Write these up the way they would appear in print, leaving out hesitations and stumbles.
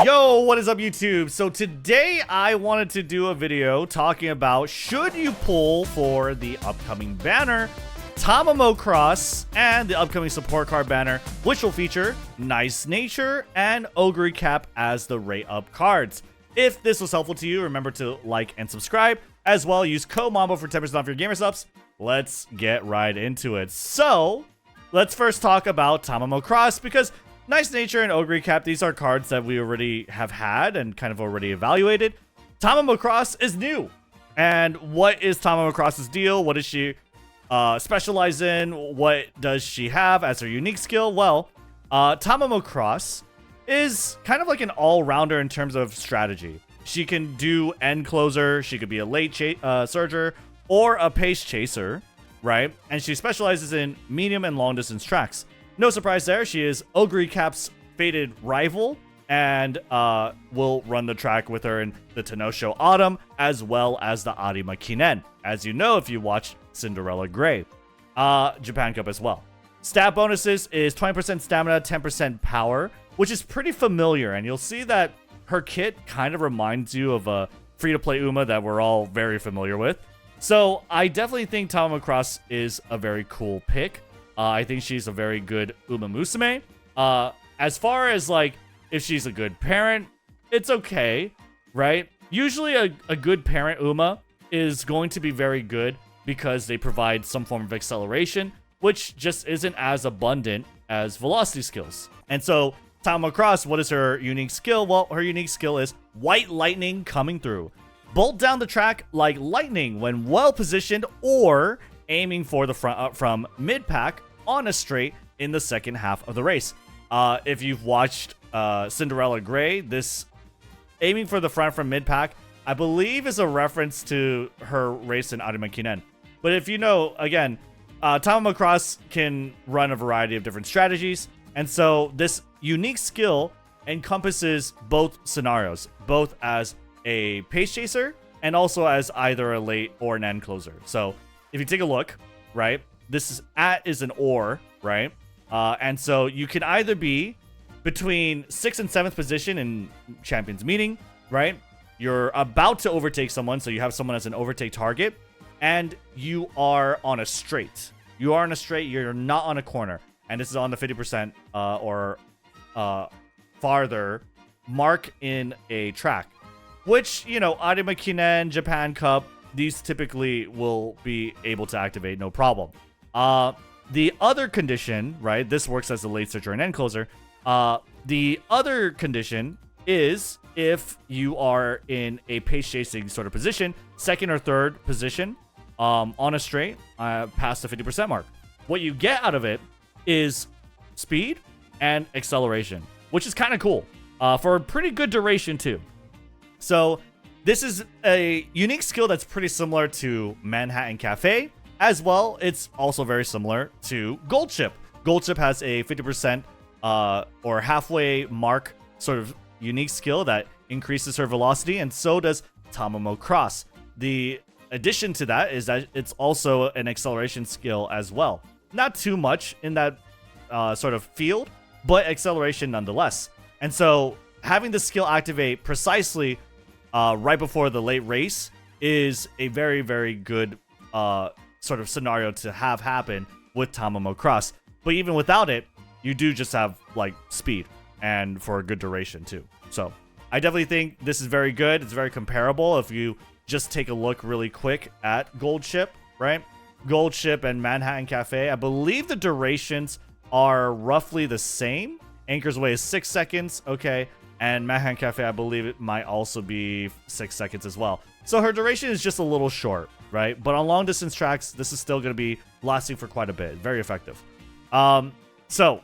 Yo, what is up YouTube? So today I wanted to do a video talking about should you pull for the upcoming banner Tamamo Cross and the upcoming support card banner, which will feature Nice Nature and Oguri Cap as the rate up cards. If this was helpful to you, remember to like and subscribe. As well, use code MAMBO for 10% off your gamer subs. Let's get right into it. So, let's first talk about Tamamo Cross, because Nice Nature and Oguri Cap, these are cards that we already have had and kind of already evaluated. Tamamo Cross is new. And what is Tamamo Cross's deal? What does she specialize in? What does she have as her unique skill? Well, Tamamo Cross is kind of like an all-rounder in terms of strategy. She can do end closer, she could be a late surger, or a pace chaser, right? And she specializes in medium and long distance tracks. No surprise there, she is Oguri Cap's fated rival, and will run the track with her in the Tenosho Autumn, as well as the Arima Kinen, as you know if you watched Cinderella Grey. Japan Cup as well. Stat bonuses is 20% stamina, 10% power, which is pretty familiar, and you'll see that her kit kind of reminds you of a free-to-play Uma that we're all very familiar with. So I definitely think Tamamo Cross is a very cool pick. I think she's a very good Umamusume. As far as, like, if she's a good parent, it's okay, right? Usually a good parent Uma is going to be very good because they provide some form of acceleration, which just isn't as abundant as velocity skills. And so, Tamamo Cross, what is her unique skill? Well, her unique skill is White Lightning coming through. Bolt down the track like lightning when well positioned, or aiming for the front from mid-pack on a straight in the second half of the race. If you've watched Cinderella Grey, this aiming for the front from mid-pack, I believe is a reference to her race in Arima Kinen. But if you know, again, Tamamo Cross can run a variety of different strategies, and so this unique skill encompasses both scenarios, both as a pace chaser and also as either a late or an end closer. So if you take a look, right, this is an or, right? And so you can either be between 6th and 7th position in Champions Meeting, right? You're about to overtake someone, so you have someone as an overtake target, and you are on a straight. You are on a straight, you're not on a corner. And this is on the 50% or farther mark in a track. Which, you know, Arima Kinen, Japan Cup, these typically will be able to activate, no problem. The other condition, right, this works as a late surger and end closer. The other condition is if you are in a pace chasing sort of position, second or third position, on a straight, past the 50% mark. What you get out of it is speed and acceleration, which is kind of cool, for a pretty good duration too. So this is a unique skill that's pretty similar to Manhattan Cafe. As well, it's also very similar to Gold Chip. Gold Chip has a 50% or halfway mark sort of unique skill that increases her velocity, and so does Tamamo Cross. The addition to that is that it's also an acceleration skill as well. Not too much in that sort of field, but acceleration nonetheless. And so having the skill activate precisely right before the late race is a very, very good sort of scenario to have happen with Tamamo Cross. But even without it, you do just have like speed, and for a good duration too. So I definitely think this is very good. It's very comparable if you just take a look really quick at Gold Chip, right? Gold Chip and Manhattan Cafe, I believe the durations are roughly the same. Anchor's Way is 6 seconds, okay, and Manhattan Cafe, I believe it might also be 6 seconds as well. So her duration is just a little short, right? But on long distance tracks, this is still going to be lasting for quite a bit. Very effective. So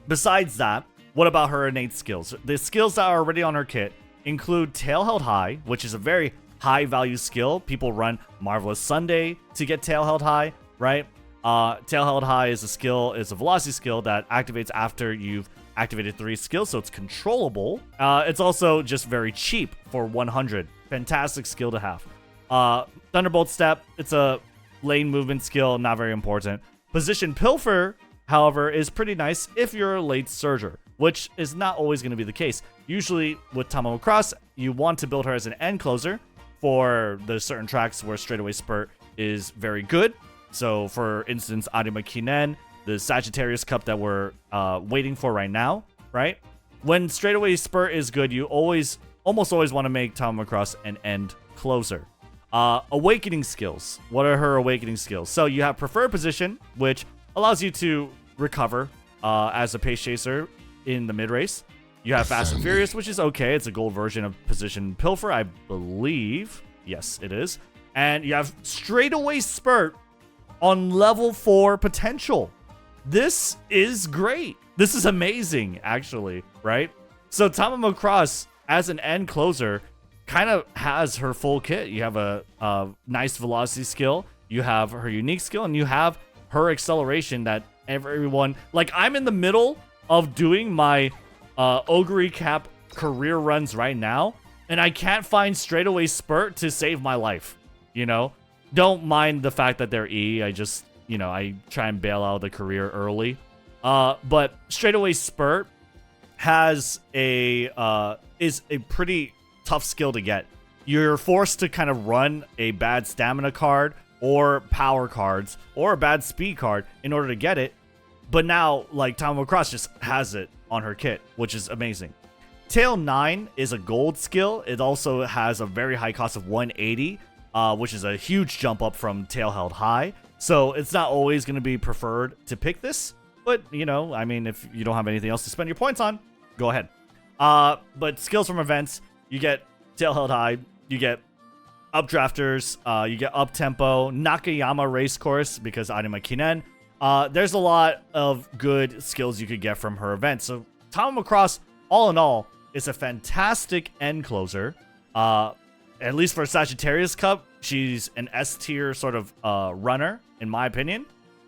besides that, what about her innate skills? The skills that are already on her kit include Tail Held High, which is a very high value skill. People run Marvelous Sunday to get Tail Held High, right? Tail Held High is a velocity skill that activates after you've activated 3 skills, so it's controllable. It's also just very cheap for 100. Fantastic skill to have. Thunderbolt Step, it's a lane movement skill, not very important. Position Pilfer, however, is pretty nice if you're a late surger, which is not always going to be the case. Usually with Tamamo Cross, you want to build her as an end closer for the certain tracks where straightaway spurt is very good. So for instance, Arima Kinen, the Sagittarius Cup that we're waiting for right now, right? When straightaway spurt is good, you almost always want to make Tamamo Cross an end closer. Awakening skills. What are her awakening skills? So you have preferred position, which allows you to recover as a pace chaser in the mid race. You have fast and furious, which is okay. It's a gold version of position pilfer, I believe. Yes, it is. And you have straightaway spurt on level 4 potential. This is great. This is amazing, actually, right? So Tamamo Cross as an end closer kind of has her full kit. You have a nice velocity skill, you have her unique skill, and you have her acceleration that everyone, like, I'm in the middle of doing my Oguri Cap career runs right now, and I can't find straightaway spurt to save my life, you know? Don't mind the fact that they're E, I just, you know, I try and bail out the career early. But straightaway spurt has is a pretty tough skill to get. You're forced to kind of run a bad stamina card or power cards or a bad speed card in order to get it. But now, like, Tamamo Cross just has it on her kit, which is amazing. Tail 9 is a gold skill. It also has a very high cost of 180, which is a huge jump up from Tail Held High. So it's not always going to be preferred to pick this. But, you know, I mean, if you don't have anything else to spend your points on, go ahead. But skills from events, you get Tail Held High, you get Updrafters, you get Up Tempo, Nakayama Race Course because Arima Kinen. There's a lot of good skills you could get from her event. So Tamamo Cross, all in all, is a fantastic end closer. At least for Sagittarius Cup, she's an S tier sort of runner, in my opinion.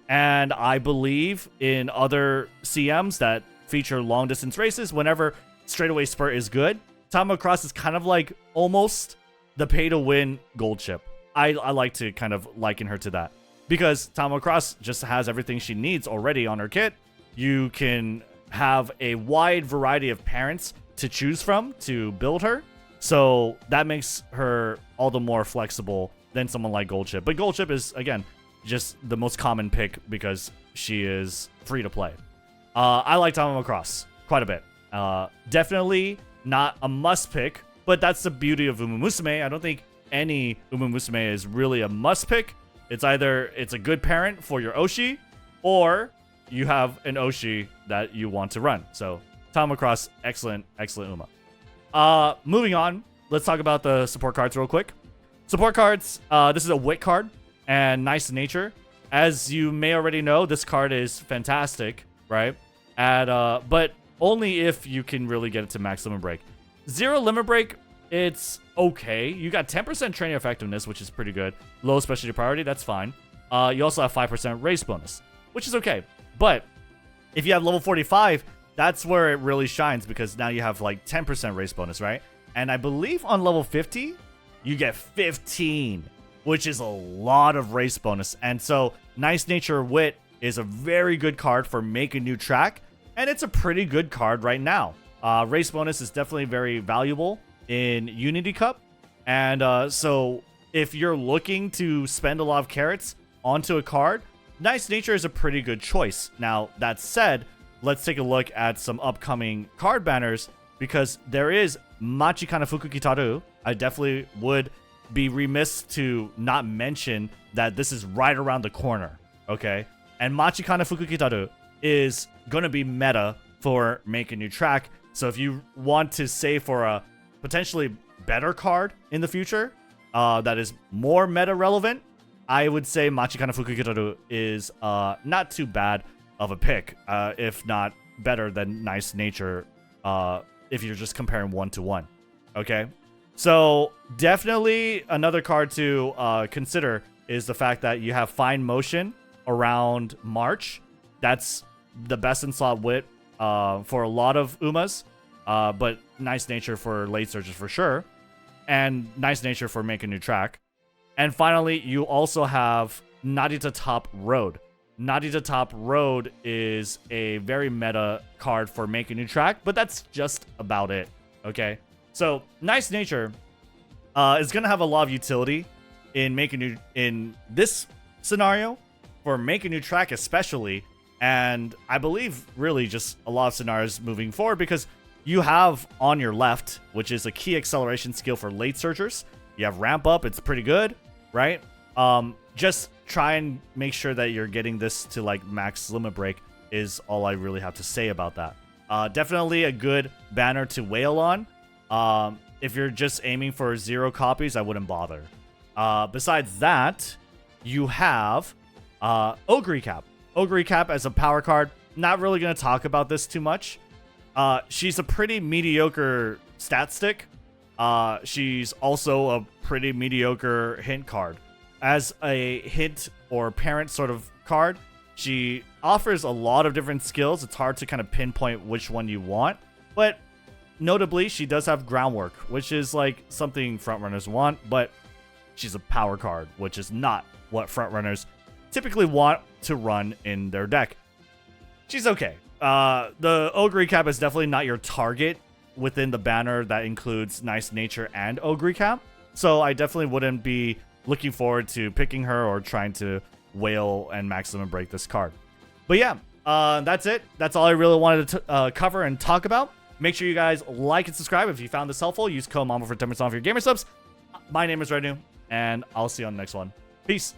And I believe in other CMs that feature long distance races, whenever straightaway spurt is good, Tamamo Cross is kind of like almost the pay to win gold chip. I like to kind of liken her to that, because Tamamo Cross just has everything she needs already on her kit. You can have a wide variety of parents to choose from to build her. So that makes her all the more flexible than someone like Gold Chip. But Gold Chip is, again, just the most common pick because she is free to play. I like Tamamo Cross quite a bit. Definitely not a must pick, but that's the beauty of Umamusume. I don't think any Umamusume is really a must pick. It's either it's a good parent for your Oshi, or you have an Oshi that you want to run. So Tamamo Cross, excellent Uma. Moving on, let's talk about the support cards real quick. Support cards, this is a Wit card and Nice Nature. As you may already know, this card is fantastic, right? But only if you can really get it to max limit break. Zero limit break, it's okay. You got 10% training effectiveness, which is pretty good. Low specialty priority, that's fine. You also have 5% race bonus, which is okay. But if you have level 45, that's where it really shines, because now you have like 10% race bonus, right? And I believe on level 50, you get 15, which is a lot of race bonus. And so Nice Nature Wit is a very good card for Make a New Track, and it's a pretty good card right now. Race bonus is definitely very valuable in Unity Cup. And so if you're looking to spend a lot of carats onto a card, Nice Nature is a pretty good choice. Now, that said, let's take a look at some upcoming card banners, because there is Machikana Fukukitaru. I definitely would be remiss to not mention that this is right around the corner, okay? And Machikana Fukukitaru is going to be meta for Make a New Track. So if you want to save for a potentially better card in the future that is more meta relevant, I would say Machikana Fukukitaru is not too bad of a pick, if not better than Nice Nature, if you're just comparing 1-to-1. Okay, so definitely another card to consider is the fact that you have Fine Motion around March. That's the best in slot Wit for a lot of Umas, but Nice Nature for late surges for sure, and Nice Nature for Make a New Track. And finally, you also have Narita Top Road. Nadita Top Road is a very meta card for Make a New Track, but that's just about it, okay? So, Nice Nature is going to have a lot of utility in this scenario, for Make a New Track especially, and I believe really just a lot of scenarios moving forward, because you have on your left, which is a key acceleration skill for late searchers. You have Ramp Up, it's pretty good, right? Just try and make sure that you're getting this to like max limit break is all I really have to say about that. Definitely a good banner to whale on. If you're just aiming for 0 copies, I wouldn't bother. Besides that, you have Oguri Cap. Oguri Cap as a power card. Not really going to talk about this too much. She's a pretty mediocre stat stick. She's also a pretty mediocre hint card. As a hint or parent sort of card, she offers a lot of different skills. It's hard to kind of pinpoint which one you want, but notably, she does have Groundwork, which is like something frontrunners want, but she's a power card, which is not what frontrunners typically want to run in their deck. She's okay. The Oguri Cap is definitely not your target within the banner that includes Nice Nature and Oguri Cap, so I definitely wouldn't be looking forward to picking her or trying to whale and maximum break this card. But yeah, that's it. That's all I really wanted to cover and talk about. Make sure you guys like and subscribe if you found this helpful. Use code MAMA for 10% off your gamer subs. My name is Rednu, and I'll see you on the next one. Peace.